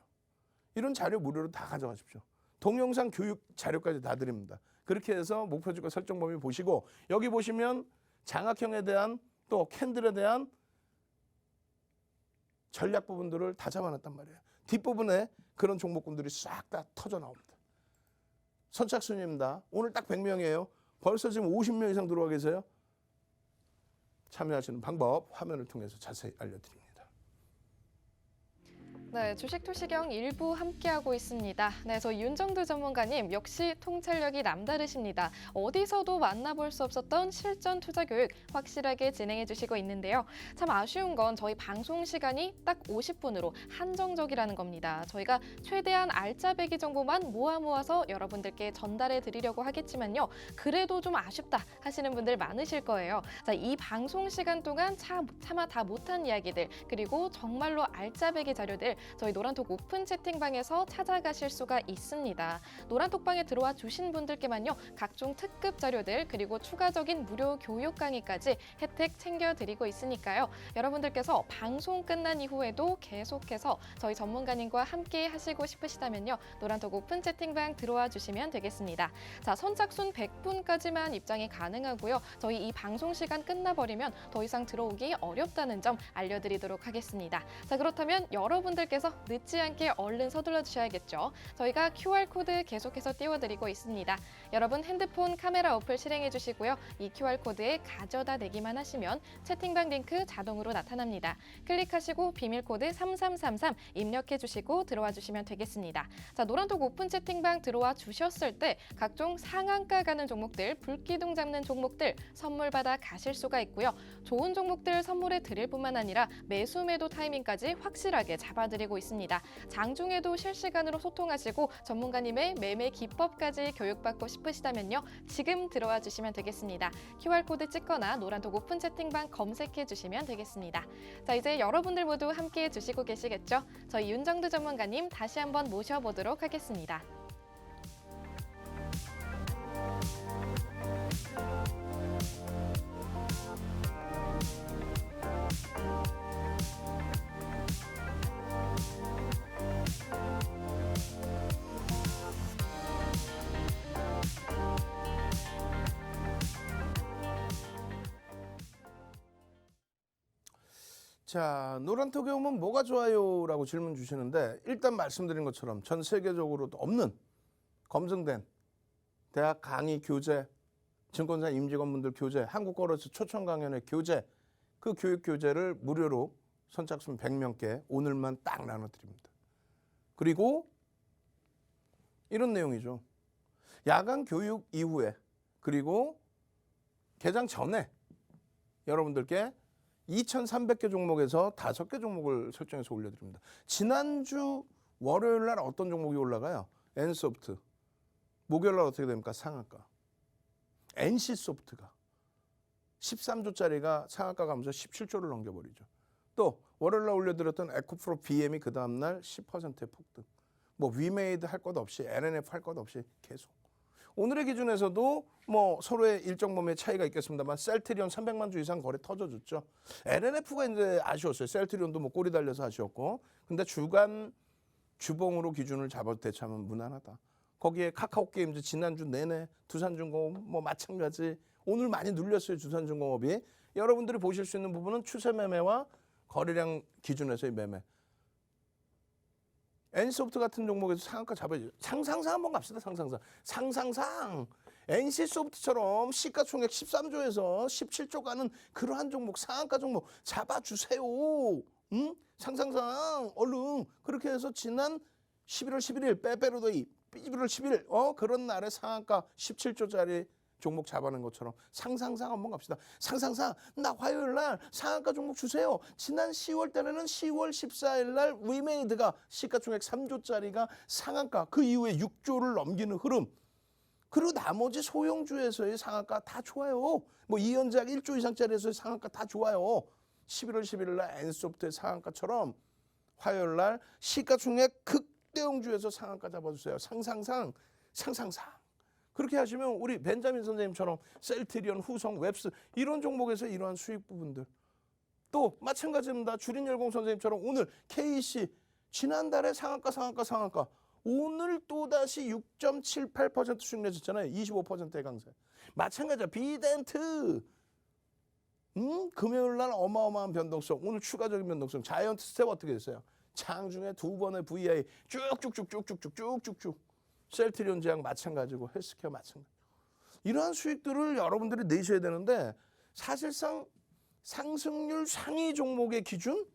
이런 자료 무료로 다 가져가십시오. 동영상 교육 자료까지 다 드립니다. 그렇게 해서 목표 주가 설정 범위 보시고 여기 보시면 장학형에 대한 또 캔들에 대한 전략 부분들을 다 잡아놨단 말이에요. 뒷부분에 그런 종목군들이 싹 다 터져 나옵니다. 선착순입니다. 오늘 딱 100명이에요. 벌써 지금 50명 이상 들어와 계세요. 참여하시는 방법 화면을 통해서 자세히 알려드립니다. 네, 주식투시경 일부 함께하고 있습니다. 네, 저희 윤정두 전문가님 역시 통찰력이 남다르십니다. 어디서도 만나볼 수 없었던 실전 투자 교육 확실하게 진행해 주시고 있는데요. 참 아쉬운 건 저희 방송 시간이 딱 50분으로 한정적이라는 겁니다. 저희가 최대한 알짜배기 정보만 모아서 여러분들께 전달해 드리려고 하겠지만요. 그래도 좀 아쉽다 하시는 분들 많으실 거예요. 자, 이 방송 시간 동안 차마 다 못한 이야기들 그리고 정말로 알짜배기 자료들 저희 노란톡 오픈 채팅방에서 찾아가실 수가 있습니다. 노란톡방에 들어와 주신 분들께만요. 각종 특급 자료들 그리고 추가적인 무료 교육 강의까지 혜택 챙겨드리고 있으니까요. 여러분들께서 방송 끝난 이후에도 계속해서 저희 전문가님과 함께 하시고 싶으시다면요. 노란톡 오픈 채팅방 들어와 주시면 되겠습니다. 자, 선착순 100분까지만 입장이 가능하고요. 저희 이 방송 시간 끝나버리면 더 이상 들어오기 어렵다는 점 알려드리도록 하겠습니다. 자, 그렇다면 여러분들께서 늦지 않게 얼른 서둘러 주셔야겠죠. 저희가 QR코드 계속해서 띄워드리고 있습니다. 여러분 핸드폰 카메라 어플 실행해 주시고요. 이 QR코드에 가져다 대기만 하시면 채팅방 링크 자동으로 나타납니다. 클릭하시고 비밀코드 3333 입력해 주시고 들어와 주시면 되겠습니다. 자, 노란톡 오픈 채팅방 들어와 주셨을 때 각종 상한가 가는 종목들, 불기둥 잡는 종목들 선물 받아 가실 수가 있고요. 좋은 종목들 선물해 드릴 뿐만 아니라 매수 매도 타이밍까지 확실하게 잡아드리고 있습니다. 장중에도 실시간으로 소통하시고 전문가님의 매매 기법까지 교육받고 싶으시다면요. 지금 들어와 주시면 되겠습니다. QR코드 찍거나 노란톡 오픈 채팅방 검색해 주시면 되겠습니다. 자, 이제 여러분들 모두 함께해 주시고 계시겠죠? 저희 윤정두 전문가님 다시 한번 모셔보도록 하겠습니다. 자, 노란톡에 오면 뭐가 좋아요? 라고 질문 주시는데 일단 말씀드린 것처럼 전 세계적으로도 없는 검증된 대학 강의 교재, 증권사 임직원분들 교재, 한국거래소 초청 강연회 교재 그 교육 교재를 무료로 선착순 100명께 오늘만 딱 나눠드립니다. 그리고 이런 내용이죠. 야간 교육 이후에 그리고 개장 전에 여러분들께 2,300개 종목에서 5개 종목을 설정해서 올려드립니다. 지난주 월요일 날 어떤 종목이 올라가요? N소프트. 목요일 날 어떻게 됩니까? 상한가. NC소프트가 13조짜리가 상한가 가면서 17조를 넘겨버리죠. 또 월요일날 올려드렸던 에코프로 BM이 그 다음날 10%의 폭등. 뭐 위메이드 할 것 없이 LNF 할 것 없이 계속. 오늘의 기준에서도 뭐 서로의 일정 범위의 차이가 있겠습니다만 셀트리온 300만 주 이상 거래 터져줬죠. LNF가 이제 아쉬웠어요. 셀트리온도 뭐 꼬리 달려서 아쉬웠고. 근데 주간 주봉으로 기준을 잡아도 대체하면 무난하다. 거기에 카카오게임즈 지난주 내내 두산중공업 뭐 마찬가지 오늘 많이 눌렸어요. 두산중공업이. 여러분들이 보실 수 있는 부분은 추세 매매와 거래량 기준에서의 매매. NC소프트 같은 종목에서 상한가 잡아야죠. 상상상 한번 갑시다. 상상상. NC소프트처럼 시가총액 13조에서 17조 가는 그러한 종목, 상한가 종목 잡아주세요. 응? 상상상 얼른 그렇게 해서 지난 11월 11일 빼빼로데이 11월 10일 그런 날에 상한가 17조짜리 종목 잡아낸 것처럼 상상상 한번 갑시다. 상상상 나 화요일 날 상한가 종목 주세요. 지난 10월 달에는 10월 14일 날 위메이드가 시가총액 3조짜리가 상한가 그 이후에 6조를 넘기는 흐름. 그리고 나머지 소형주에서의 상한가 다 좋아요. 뭐 이연작 1조 이상짜리에서의 상한가 다 좋아요. 11월 11일 날 NC소프트의 상한가처럼 화요일 날 시가총액 극대형주에서 상한가 잡아주세요. 상상상. 그렇게 하시면 우리 벤자민 선생님처럼 셀트리온, 후성, 웹스 이런 종목에서 이러한 수익 부분들. 또 마찬가지입니다. 주린열공 선생님처럼 오늘 KC 지난달에 상한가. 오늘 또다시 6.78% 수익 내셨잖아요. 25%의 강세. 마찬가지야. 비덴트. 금요일 날 어마어마한 변동성. 오늘 추가적인 변동성. 자이언트 스텝 어떻게 됐어요? 장중에 두 번의 VI 쭉쭉쭉. 셀트리온 제약 마찬가지고 헬스케어 마찬가지. 이러한 수익들을 여러분들이 내셔야 되는데 사실상 상승률 상위 종목의 기준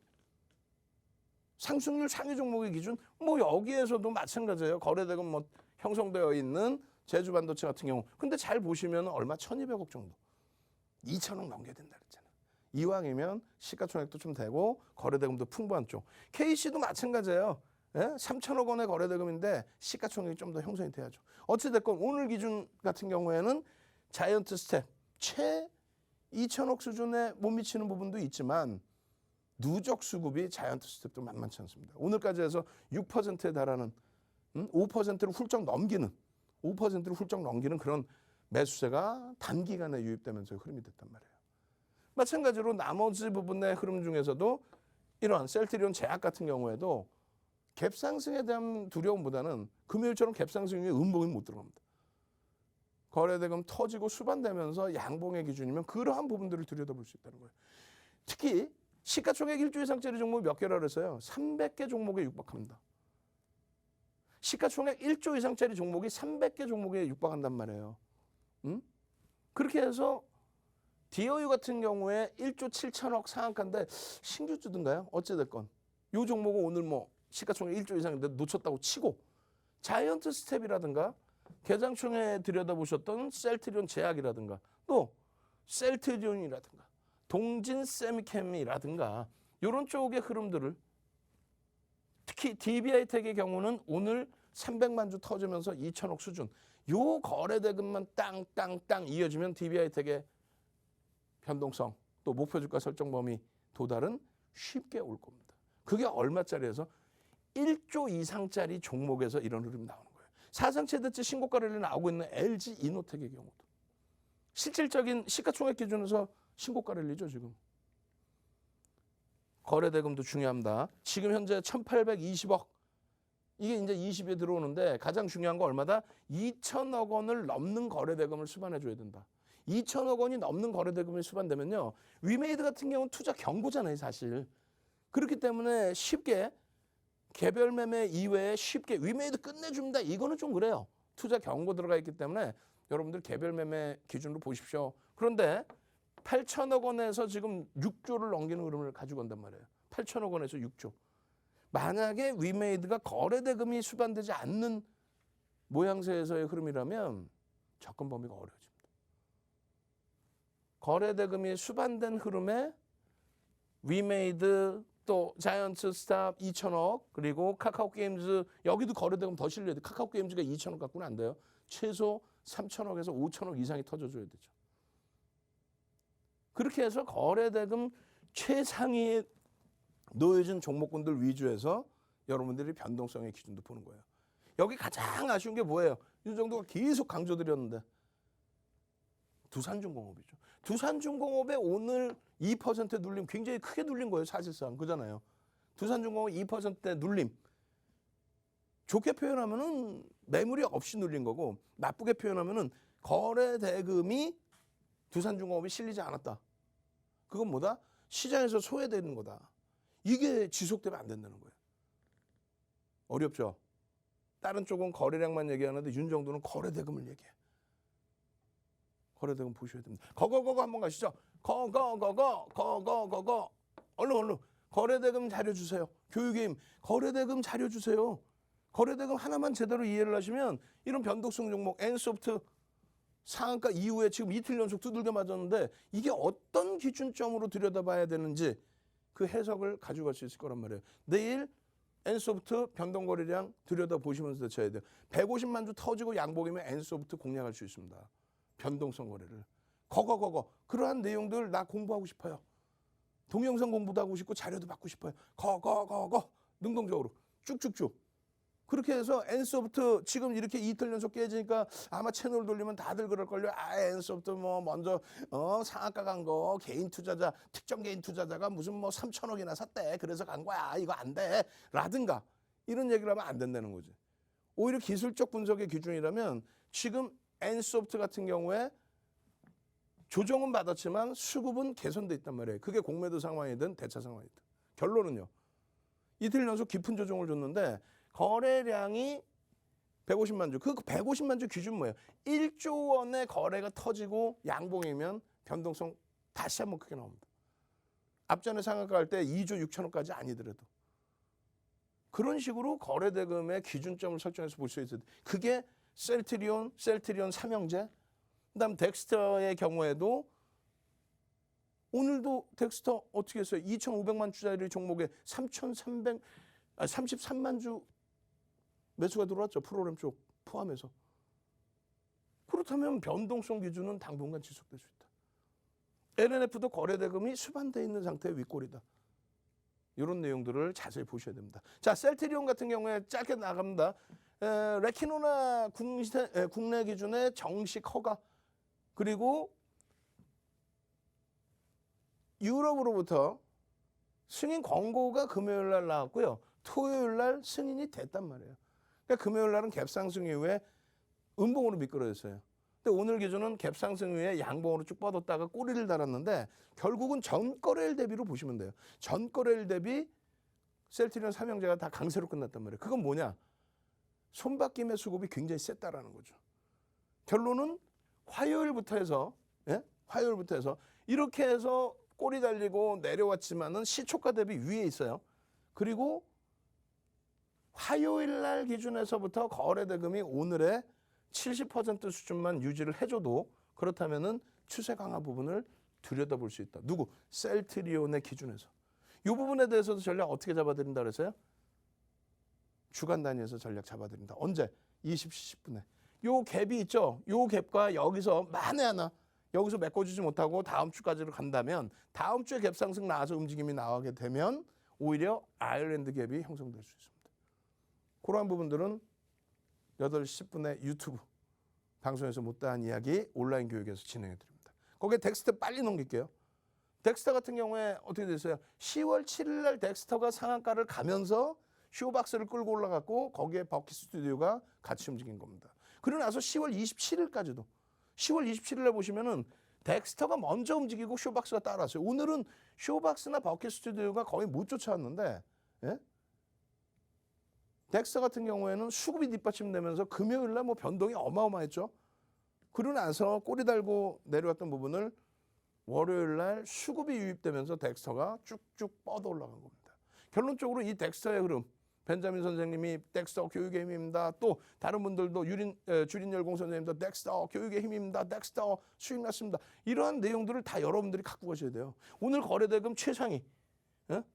뭐 여기에서도 마찬가지예요. 거래대금 뭐 형성되어 있는 제주반도체 같은 경우. 근데 잘 보시면 얼마 1,200억 정도. 2,000억 넘겨야 된다 그랬잖아요. 이왕이면 시가총액도 좀 되고 거래대금도 풍부한 쪽. KC도 마찬가지예요. 3천억 원의 거래대금인데 시가총액이 좀 더 형성이 돼야죠. 어찌됐건 오늘 기준 같은 경우에는 자이언트 스텝 최 2천억 수준에 못 미치는 부분도 있지만 누적 수급이 자이언트 스텝도 만만치 않습니다. 오늘까지 해서 6%에 달하는 5%를 훌쩍 넘기는 그런 매수세가 단기간에 유입되면서 흐름이 됐단 말이에요. 마찬가지로 나머지 부분의 흐름 중에서도 이러한 셀트리온 제약 같은 경우에도 갭상승에 대한 두려움보다는 금요일처럼 갭상승 위에 음봉이 못 들어갑니다. 거래대금 터지고 수반되면서 양봉의 기준이면 그러한 부분들을 들여다볼 수 있다는 거예요. 특히 시가총액 1조 이상짜리 종목이 몇 개라 그랬어요? 300개 종목에 육박합니다. 시가총액 1조 이상짜리 종목이 300개 종목에 육박한단 말이에요. 그렇게 해서 DOU 같은 경우에 1조 7천억 상한가인데 신규주든가요? 어찌됐건 이 종목은 오늘 뭐 시가총액 1조 이상인데 놓쳤다고 치고 자이언트 스텝이라든가 개장총회 들여다보셨던 셀트리온 제약이라든가 또 셀트리온이라든가 동진 세미캠이라든가 이런 쪽의 흐름들을 특히 DB하이텍의 경우는 오늘 300만 주 터지면서 2천억 수준 요 거래대금만 땅 이어지면 DB하이텍의 변동성 또 목표주가 설정 범위 도달은 쉽게 올 겁니다. 그게 얼마짜리에서 1조 이상짜리 종목에서 이런 흐름이 나오는 거예요. 사상 최대치 신고가를 나오고 있는 LG 이노텍의 경우도 실질적인 시가총액 기준에서 신고가 랠리죠 지금. 거래대금도 중요합니다. 지금 현재 1,820억 이게 이제 20에 들어오는데 가장 중요한 거 얼마다? 2천억 원을 넘는 거래대금을 수반해 줘야 된다. 2천억 원이 넘는 거래대금이 수반되면요. 위메이드 같은 경우는 투자 경고잖아요 사실. 그렇기 때문에 쉽게 개별 매매 이외에 쉽게 위메이드 끝내줍니다. 이거는 좀 그래요. 투자 경고 들어가 있기 때문에 여러분들 개별 매매 기준으로 보십시오. 그런데 8천억 원에서 지금 6조를 넘기는 흐름을 가지고 온단 말이에요. 8천억 원에서 6조. 만약에 위메이드가 거래대금이 수반되지 않는 모양새에서의 흐름이라면 접근 범위가 어려워집니다. 거래대금이 수반된 흐름에 위메이드 또 자이언트 스탑 2천억 그리고 카카오게임즈 여기도 거래대금 더 실려야 돼. 카카오게임즈가 2천억 갖고는 안 돼요. 최소 3천억에서 5천억 이상이 터져줘야 되죠. 그렇게 해서 거래대금 최상위에 놓여진 종목군들 위주에서 여러분들이 변동성의 기준도 보는 거예요. 여기 가장 아쉬운 게 뭐예요? 윤정도가 계속 강조드렸는데 두산중공업이죠. 두산중공업에 오늘 2% 눌림 굉장히 크게 눌린 거예요. 사실상 그잖아요. 두산중공업 2%대 눌림. 좋게 표현하면은 매물이 없이 눌린 거고 나쁘게 표현하면은 거래대금이 두산중공업이 실리지 않았다. 그건 뭐다? 시장에서 소외되는 거다. 이게 지속되면 안 된다는 거예요. 어렵죠? 다른 쪽은 거래량만 얘기하는데 윤정도는 거래대금을 얘기해. 거래대금 보셔야 됩니다. 거거 한번 가시죠. 거거 얼른 거래대금 자료 주세요. 교육의 힘 거래대금 자료 주세요. 거래대금 하나만 제대로 이해를 하시면 이런 변동성 종목 엔소프트 상한가 이후에 지금 이틀 연속 두들겨 맞았는데 이게 어떤 기준점으로 들여다봐야 되는지 그 해석을 가져갈 수 있을 거란 말이에요. 내일 엔소프트 변동거래량 들여다보시면서 쳐야 돼요. 150만 주 터지고 양봉이면 엔소프트 공략할 수 있습니다. 변동성 거래를. 거거 그러한 내용들 나 공부하고 싶어요. 동영상 공부도 하고 싶고 자료도 받고 싶어요. 거거 능동적으로 쭉쭉쭉. 그렇게 해서 엔소프트 지금 이렇게 이틀 연속 깨지니까 아마 채널 돌리면 다들 그럴걸요. 엔소프트 뭐 먼저 상한가 간 거 개인 투자자 특정 개인 투자자가 무슨 뭐 3천억이나 샀대. 그래서 간 거야. 이거 안 돼. 라든가 이런 얘기를 하면 안 된다는 거지. 오히려 기술적 분석의 기준이라면 지금 엔소프트 같은 경우에 조정은 받았지만 수급은 개선돼 있단 말이에요. 그게 공매도 상황이든 대차 상황이든. 결론은요. 이틀 연속 깊은 조정을 줬는데 거래량이 150만 주. 그 150만 주 기준 뭐예요? 1조 원의 거래가 터지고 양봉이면 변동성 다시 한번 크게 나옵니다. 앞전에 상한가 할 때 2조 6천억까지 아니더라도. 그런 식으로 거래대금의 기준점을 설정해서 볼 수 있어요. 그게 셀트리온 삼형제, 그다음 덱스터의 경우에도 오늘도 덱스터 어떻게 했어요? 2,500만 주짜리 종목에 33만 주 매수가 들어왔죠. 프로그램 쪽 포함해서. 그렇다면 변동성 기준은 당분간 지속될 수 있다. LNF도 거래대금이 수반되어 있는 상태의 윗골이다. 이런 내용들을 자세히 보셔야 됩니다. 자, 셀트리온 같은 경우에 짧게 나갑니다. 레키노나 국내 기준의 정식 허가 그리고 유럽으로부터 승인 권고가 금요일 날 나왔고요. 토요일 날 승인이 됐단 말이에요. 그러니까 금요일 날은 갭상승 이후에 음봉으로 미끄러졌어요. 근데 오늘 기준은 갭상승 이후에 양봉으로 쭉 뻗었다가 꼬리를 달았는데 결국은 전거래일 대비로 보시면 돼요. 전거래일 대비 셀트리온 삼형제가 다 강세로 끝났단 말이에요. 그건 뭐냐? 손바뀜의 수급이 굉장히 셌다라는 거죠. 결론은 화요일부터 해서 이렇게 해서 꼬리 달리고 내려왔지만은 시초가 대비 위에 있어요. 그리고 화요일 날 기준에서부터 거래대금이 오늘의 70% 수준만 유지를 해줘도 그렇다면은 추세 강화 부분을 들여다볼 수 있다. 누구? 셀트리온의 기준에서. 이 부분에 대해서도 전략 어떻게 잡아드린다 그랬어요? 주간 단위에서 전략 잡아드린다. 언제? 20시 10분에. 요 갭이 있죠? 요 갭과 여기서 만에 하나 여기서 메꿔주지 못하고 다음 주까지로 간다면 다음 주에 갭 상승 나와서 움직임이 나오게 되면 오히려 아일랜드 갭이 형성될 수 있습니다. 그러한 부분들은 8시 10분에 유튜브 방송에서 못다한 이야기 온라인 교육에서 진행해 드립니다. 거기에 덱스터 빨리 넘길게요. 덱스터 같은 경우에 어떻게 됐어요? 10월 7일 날 덱스터가 상한가를 가면서 쇼박스를 끌고 올라갔고 거기에 버킷 스튜디오가 같이 움직인 겁니다. 그러고 나서 10월 27일까지도 10월 27일 날 보시면은 덱스터가 먼저 움직이고 쇼박스가 따라왔어요. 오늘은 쇼박스나 버킷 스튜디오가 거의 못 쫓아왔는데 덱스터 같은 경우에는 수급이 뒷받침되면서 금요일 날 뭐 변동이 어마어마했죠. 그러고 나서 꼬리 달고 내려왔던 부분을 월요일 날 수급이 유입되면서 덱스터가 쭉쭉 뻗어 올라간 겁니다. 결론적으로 이 덱스터의 흐름, 벤자민 선생님이 덱스터 교육의 힘입니다. 또 다른 분들도 주린열공 선생님도 덱스터 교육의 힘입니다. 덱스터 수익 났습니다. 이러한 내용들을 다 여러분들이 갖고 가셔야 돼요. 오늘 거래대금 최상위,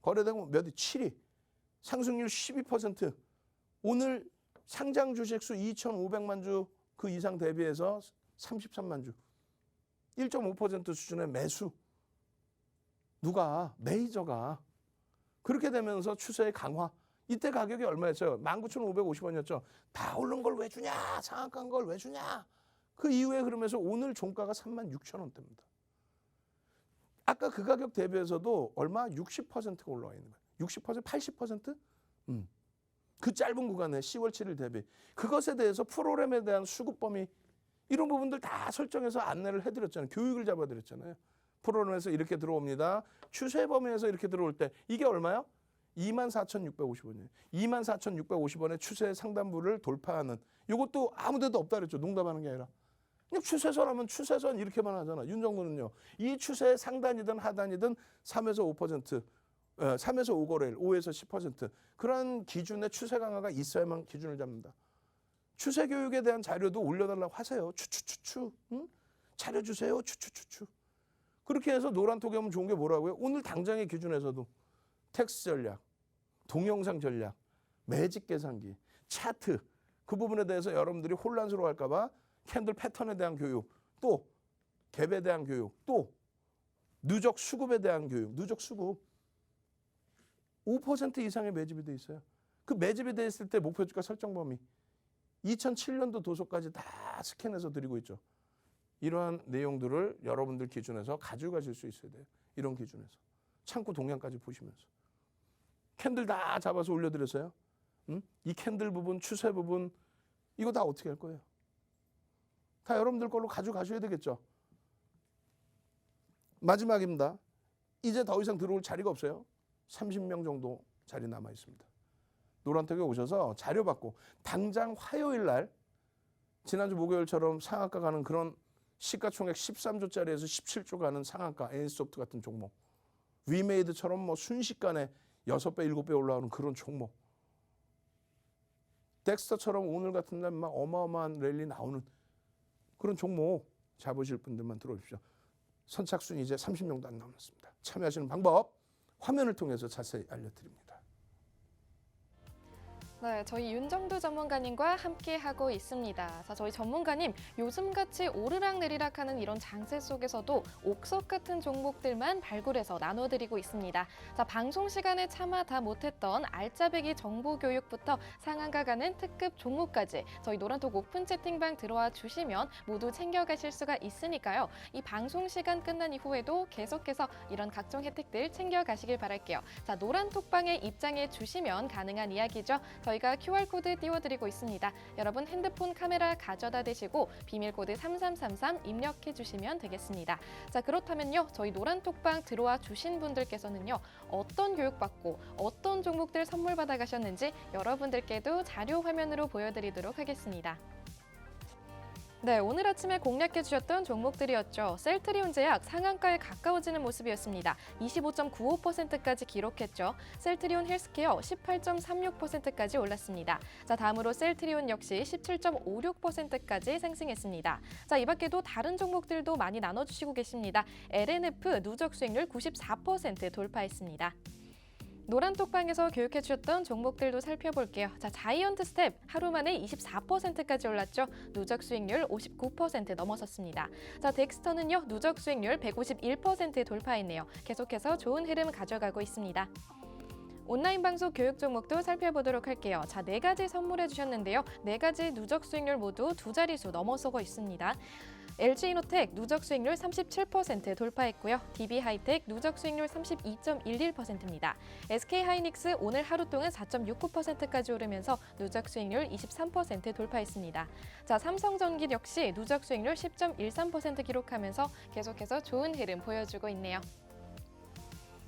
거래대금 몇 위? 7위, 상승률 12%. 오늘 상장 주식 수 2,500만 주 그 이상 대비해서 33만 주. 1.5% 수준의 매수. 누가? 메이저가. 그렇게 되면서 추세의 강화. 이때 가격이 얼마였어요? 19,550원이었죠. 다 오른 걸 왜 주냐? 상한가인 걸 왜 주냐? 그 이후에 그러면서 오늘 종가가 36,000원대입니다. 아까 그 가격 대비해서도 얼마? 60%가 올라와 있는 거예요. 60%? 80%? 그 짧은 구간에 10월 7일 대비. 그것에 대해서 프로그램에 대한 수급 범위 이런 부분들 다 설정해서 안내를 해드렸잖아요. 교육을 잡아드렸잖아요. 프로그램에서 이렇게 들어옵니다. 추세 범위에서 이렇게 들어올 때 이게 얼마요? 24,650원이에요. 24,650원의 추세 상단부를 돌파하는 이것도 아무 데도 없다 그랬죠. 농담하는 게 아니라. 그냥 추세선 하면 추세선 이렇게만 하잖아. 윤정도는요. 이 추세 상단이든 하단이든 3에서 5%, 3에서 5거래일, 5에서 10% 그런 기준의 추세 강화가 있어야만 기준을 잡는다. 추세 교육에 대한 자료도 올려달라고 하세요. 추추추추. 응? 자료 주세요. 추추추추. 그렇게 해서 노란톡에 오면 좋은 게 뭐라고요? 오늘 당장의 기준에서도 텍스트 전략, 동영상 전략, 매직 계산기, 차트 그 부분에 대해서 여러분들이 혼란스러워할까 봐 캔들 패턴에 대한 교육, 또 갭에 대한 교육, 또 누적 수급에 대한 교육, 누적 수급 5% 이상의 매집이 돼 있어요. 그 매집이 돼 있을 때 목표 주가 설정 범위 2007년도 도서까지 다 스캔해서 드리고 있죠. 이러한 내용들을 여러분들 기준에서 가져가실 수 있어야 돼요. 이런 기준에서. 창구 동향까지 보시면서. 캔들 다 잡아서 올려드렸어요. 이 캔들 부분, 추세 부분 이거 다 어떻게 할 거예요? 다 여러분들 걸로 가져가셔야 되겠죠. 마지막입니다. 이제 더 이상 들어올 자리가 없어요. 30명 정도 자리 남아 있습니다. 노란톡에 오셔서 자료 받고 당장 화요일 날 지난주 목요일처럼 상한가 가는 그런 시가총액 13조짜리에서 17조 가는 상한가 NC소프트 같은 종목, 위메이드처럼 뭐 순식간에 6배, 7배 올라오는 그런 종목, 덱스터처럼 오늘 같은 날 막 어마어마한 랠리 나오는 그런 종목 잡으실 분들만 들어오십시오. 선착순 이제 30명도 안 남았습니다. 참여하시는 방법 화면을 통해서 자세히 알려드립니다. 네, 저희 윤정두 전문가님과 함께 하고 있습니다. 자, 저희 전문가님 요즘같이 오르락내리락 하는 이런 장세 속에서도 옥석 같은 종목들만 발굴해서 나눠드리고 있습니다. 자, 방송 시간에 차마 다 못했던 알짜배기 정보 교육부터 상한가 가는 특급 종목까지 저희 노란톡 오픈 채팅방 들어와 주시면 모두 챙겨가실 수가 있으니까요. 이 방송 시간 끝난 이후에도 계속해서 이런 각종 혜택들 챙겨가시길 바랄게요. 자, 노란톡방에 입장해 주시면 가능한 이야기죠. 저희가 QR코드 띄워드리고 있습니다. 여러분 핸드폰 카메라 가져다 대시고 비밀코드 3333 입력해 주시면 되겠습니다. 자, 그렇다면요. 저희 노란톡방 들어와 주신 분들께서는요. 어떤 교육받고 어떤 종목들 선물 받아 가셨는지 여러분들께도 자료 화면으로 보여드리도록 하겠습니다. 네, 오늘 아침에 공략해 주셨던 종목들이었죠. 셀트리온 제약 상한가에 가까워지는 모습이었습니다. 25.95%까지 기록했죠. 셀트리온 헬스케어 18.36%까지 올랐습니다. 자, 다음으로 셀트리온 역시 17.56%까지 상승했습니다. 자, 이 밖에도 다른 종목들도 많이 나눠주시고 계십니다. LNF 누적 수익률 94% 돌파했습니다. 노란톡방에서 교육해 주셨던 종목들도 살펴볼게요. 자, 자이언트 스텝 하루 만에 24%까지 올랐죠. 누적 수익률 59% 넘어섰습니다. 자, 덱스터는요. 누적 수익률 151% 돌파했네요. 계속해서 좋은 흐름 가져가고 있습니다. 온라인 방송 교육 종목도 살펴보도록 할게요. 자, 4가지 선물해 주셨는데요. 4가지 누적 수익률 모두 두 자릿수 넘어서고 있습니다. LG이노텍 누적 수익률 37% 돌파했고요. DB하이텍 누적 수익률 32.11%입니다. SK하이닉스 오늘 하루 동안 4.69%까지 오르면서 누적 수익률 23% 돌파했습니다. 자, 삼성전기 역시 누적 수익률 10.13% 기록하면서 계속해서 좋은 흐름 보여주고 있네요.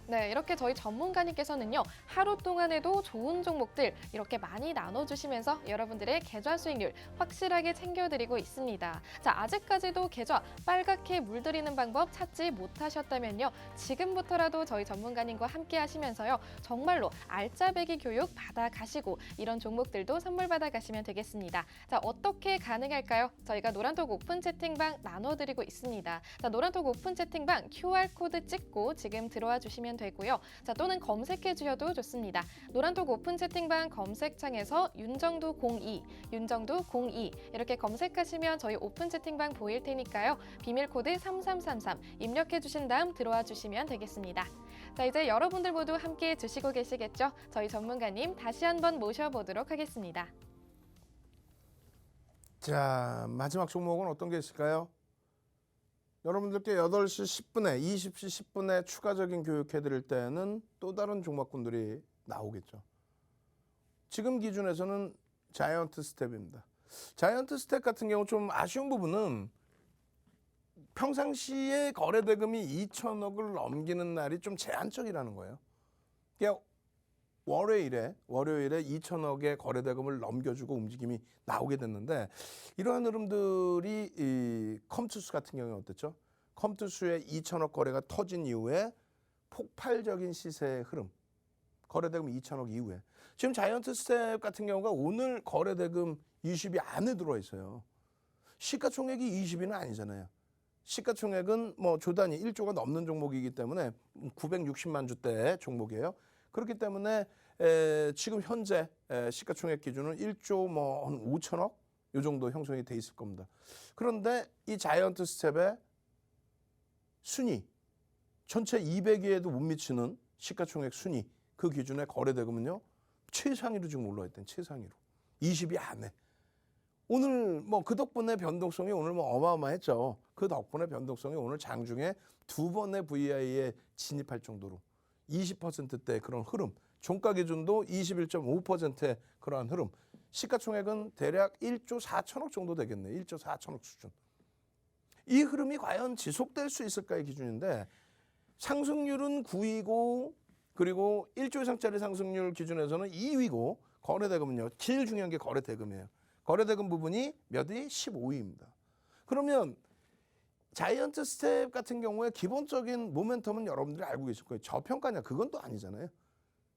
네, 이렇게 저희 전문가님께서는요. 하루 동안에도 좋은 종목들 이렇게 많이 나눠주시면서 여러분들의 계좌 수익률 확실하게 챙겨드리고 있습니다. 자, 아직까지도 계좌 빨갛게 물들이는 방법 찾지 못하셨다면요. 지금부터라도 저희 전문가님과 함께 하시면서요. 정말로 알짜배기 교육 받아가시고 이런 종목들도 선물 받아가시면 되겠습니다. 자, 어떻게 가능할까요? 저희가 노란톡 오픈 채팅방 나눠드리고 있습니다. 자, 노란톡 오픈 채팅방 QR코드 찍고 지금 들어와 주시면 주시면 되고요. 자, 또는 검색해 주셔도 좋습니다. 노란톡 오픈 채팅방 검색창에서 윤정두02, 윤정두02 이렇게 검색하시면 저희 오픈 채팅방 보일 테니까요. 비밀 코드 3333 입력해 주신 다음 들어와 주시면 되겠습니다. 자, 이제 여러분들 모두 함께 해주시고 계시겠죠? 저희 전문가님 다시 한번 모셔보도록 하겠습니다. 자, 마지막 종목은 어떤 게 있을까요? 여러분들께 8시 10분에, 20시 10분에 추가적인 교육해드릴 때는 또 다른 종목군들이 나오겠죠. 지금 기준에서는 자이언트 스텝입니다. 자이언트 스텝 같은 경우 좀 아쉬운 부분은 평상시에 거래 대금이 2천억을 넘기는 날이 좀 제한적이라는 거예요. 그러니까 월요일에 2천억의 거래 대금을 넘겨주고 움직임이 나오게 됐는데 이러한 흐름들이 이 컴투스 같은 경우에 어땠죠? 컴투스의 2천억 거래가 터진 이후에 폭발적인 시세의 흐름. 거래 대금 2천억 이후에. 지금 자이언트 스텝 같은 경우가 오늘 거래 대금 20이 안에 들어와 있어요. 시가총액이 20위는 아니잖아요. 시가총액은 뭐 조단위 1조가 넘는 종목이기 때문에 960만 주대의 종목이에요. 그렇기 때문에 지금 현재 시가총액 기준은 1조 뭐 한 5천억 이 정도 형성이 돼 있을 겁니다. 그런데 이 자이언트 스텝의 순위 전체 200위에도 못 미치는 시가총액 순위 그 기준의 거래 대금은요 최상위로 지금 올라와 있다는 최상위로 20위 안에. 오늘 뭐 그 덕분에 변동성이 오늘 뭐 어마어마했죠. 그 덕분에 변동성이 오늘 장중에 2번의 VI에 진입할 정도로 20%대 그런 흐름, 종가 기준도 21.5%의 그러한 흐름, 시가총액은 대략 1조 4천억 정도 되겠네요. 1조 4천억 수준. 이 흐름이 과연 지속될 수 있을까의 기준인데 상승률은 9위고 그리고 1조 이상짜리 상승률 기준에서는 2위고 거래대금은요. 제일 중요한 게 거래대금이에요. 거래대금 부분이 몇 위? 15위입니다. 그러면 자이언트 스텝 같은 경우에 기본적인 모멘텀은 여러분들이 알고 계실 거예요. 저평가냐? 그건 또 아니잖아요.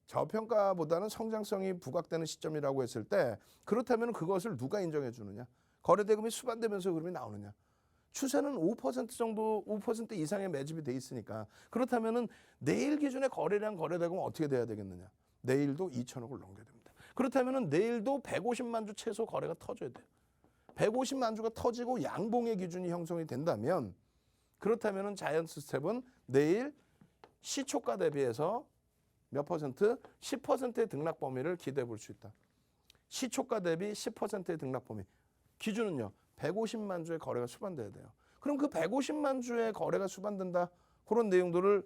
저평가보다는 성장성이 부각되는 시점이라고 했을 때 그렇다면 그것을 누가 인정해 주느냐? 거래대금이 수반되면서 흐름이 나오느냐? 추세는 5% 정도, 5% 이상의 매집이 돼 있으니까 그렇다면은 내일 기준의 거래량 거래대금은 어떻게 돼야 되겠느냐? 내일도 2천억을 넘겨야 됩니다. 그렇다면은 내일도 150만 주 최소 거래가 터져야 돼요. 150만 주가 터지고 양봉의 기준이 형성이 된다면 그렇다면은 자이언트 스텝은 내일 시초가 대비해서 몇 퍼센트? 10%의 등락 범위를 기대해 볼 수 있다. 시초가 대비 10%의 등락 범위. 기준은요. 150만 주의 거래가 수반돼야 돼요. 그럼 그 150만 주의 거래가 수반된다. 그런 내용들을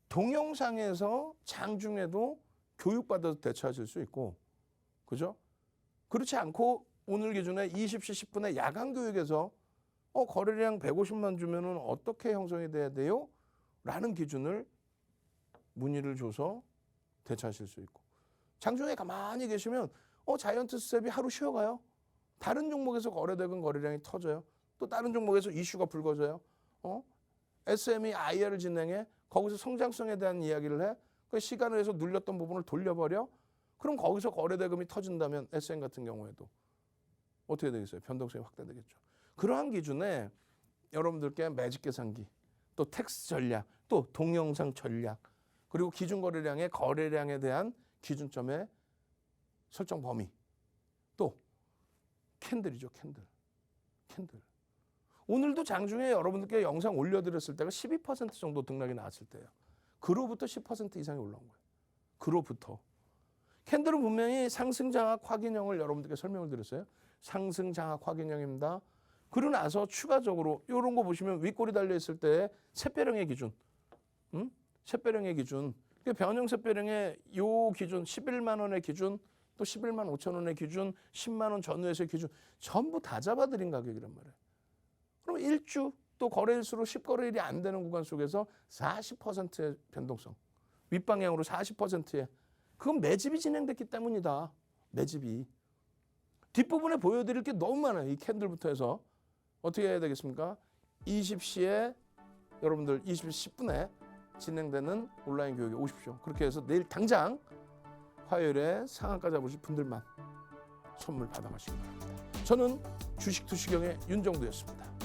동영상에서 장중에도 교육받아서 대처하실 수 있고 그죠? 그렇지 않고 오늘 기준에 20시 10분에 야간 교육에서 거래량 150만 주면은 어떻게 형성이 돼야 돼요? 라는 기준을 문의를 줘서 대처하실 수 있고 장중에 가만히 계시면 자이언트 스텝이 하루 쉬어가요. 다른 종목에서 거래대금 거래량이 터져요. 또 다른 종목에서 이슈가 불거져요. SME IR을 진행해 거기서 성장성에 대한 이야기를 해. 그 시간을 해서 눌렸던 부분을 돌려버려. 그럼 거기서 거래대금이 터진다면 SM 같은 경우에도 어떻게 되겠어요? 변동성이 확대되겠죠. 그러한 기준에 여러분들께 매직 계산기, 또 텍스트 전략, 또 동영상 전략, 그리고 기준 거래량의 거래량에 대한 기준점의 설정 범위, 또 캔들이죠, 캔들. 오늘도 장중에 여러분들께 영상 올려드렸을 때가 12% 정도 등락이 나왔을 때예요. 그로부터 10% 이상이 올라온 거예요. 그로부터. 캔들은 분명히 상승장악 확인형을 여러분들께 설명을 드렸어요. 상승장악 확인형입니다. 그러고 나서 추가적으로 이런 거 보시면 윗골이 달려있을 때 샛배령의 기준. 샛배령의 기준. 변형 샛배령의 요 기준 11만 원의 기준 또 11만 5천 원의 기준 10만 원 전후에서의 기준 전부 다 잡아드린 가격이란 말이에요. 그럼 1주 또 거래일수록 10거래일이 안 되는 구간 속에서 40%의 변동성. 윗방향으로 40%의 그건 매집이 진행됐기 때문이다. 매집이. 뒷부분에 보여드릴 게 너무 많아요. 이 캔들부터 해서. 어떻게 해야 되겠습니까? 20시에 여러분들 20시 10분에 진행되는 온라인 교육에 오십시오. 그렇게 해서 내일 당장 화요일에 상한가 잡으실 분들만 선물 받아가시기 바랍니다. 저는 주식 투시경의 윤정두였습니다.